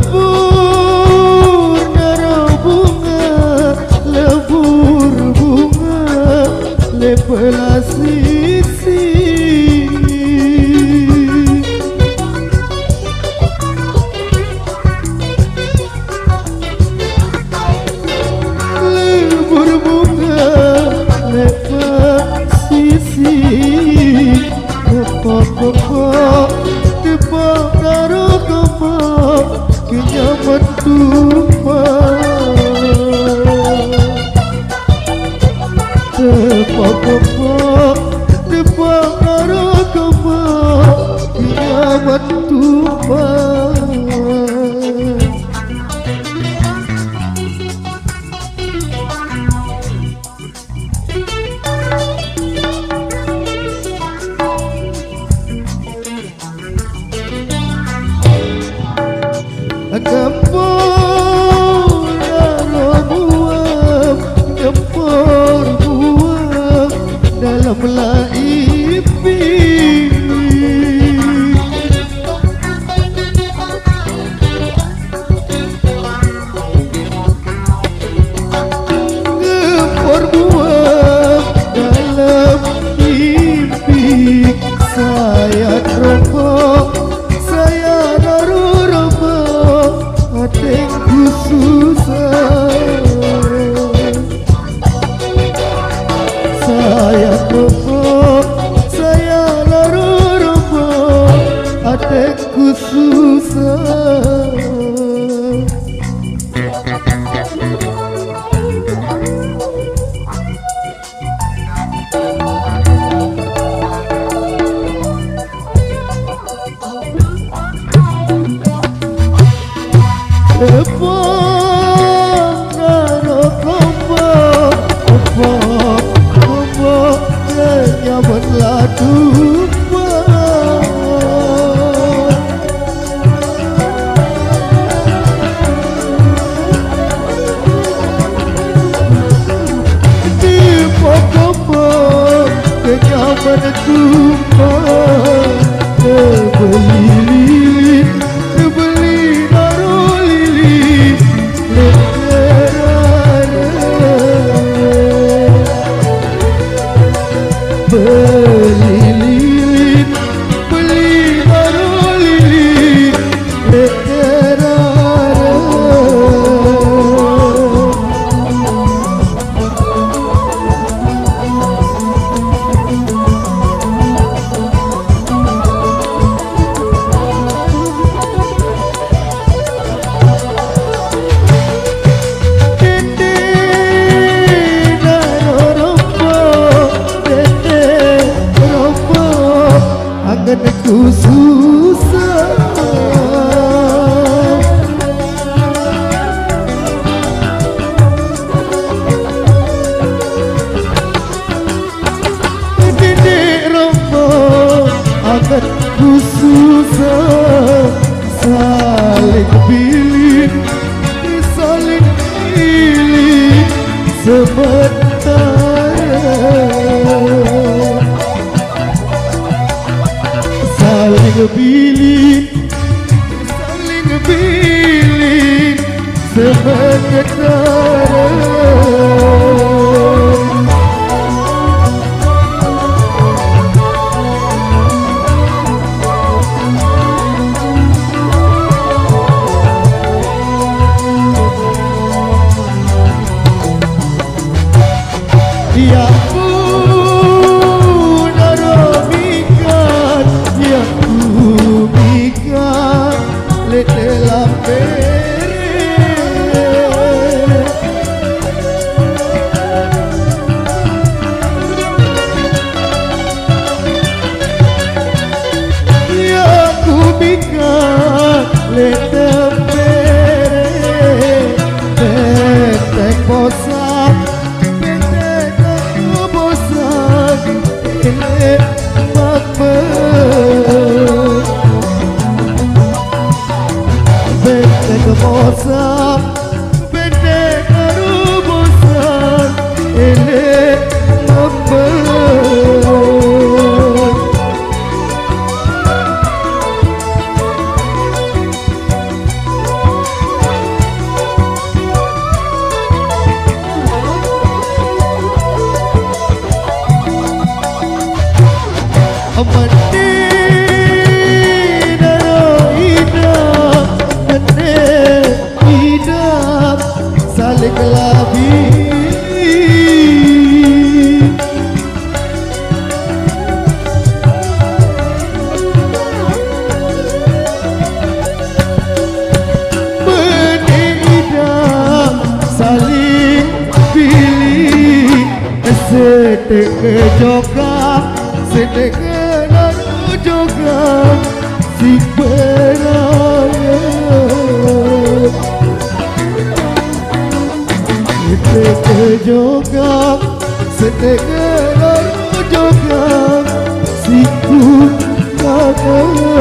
Lebur naro bunga, lebur bunga, lepelas sisi. Lebur bunga, lepelas sisi, lepok-lepok, tepok naro kepok, kenyaman tumpah. Tepok-tepok, tepok naro kepok, kenyaman tumpah. Gempor naro buam, gempor buam dalam laipi. Gempor buam dalam mimpi. Saya rokok, saya naruh hatiku susah. Saya tepuk, saya laru-rumpuk, hatiku susah. Tepuk naro kepok, kepok kenyamanlah tumpah. Tepok-tepok kenyaman tumpah. Tebelilin, tebelilin naro lilin, belilin, beli naro lilin, anganku susah. Didik rombong anganku susah. Saling pilih, saling pilih sementara. Saling pilih, saling pilih sementara. Ya pun naro mikat, ya pun mikat, lete lampere. Ya pun mikat, lete lampere. Benteng bosan, kemosak pendek kerubusan elek member saling labi menidam saling pilih sedek jokam sedek lalu jokam si berangan jogam sedek lalu jogam si ku kakak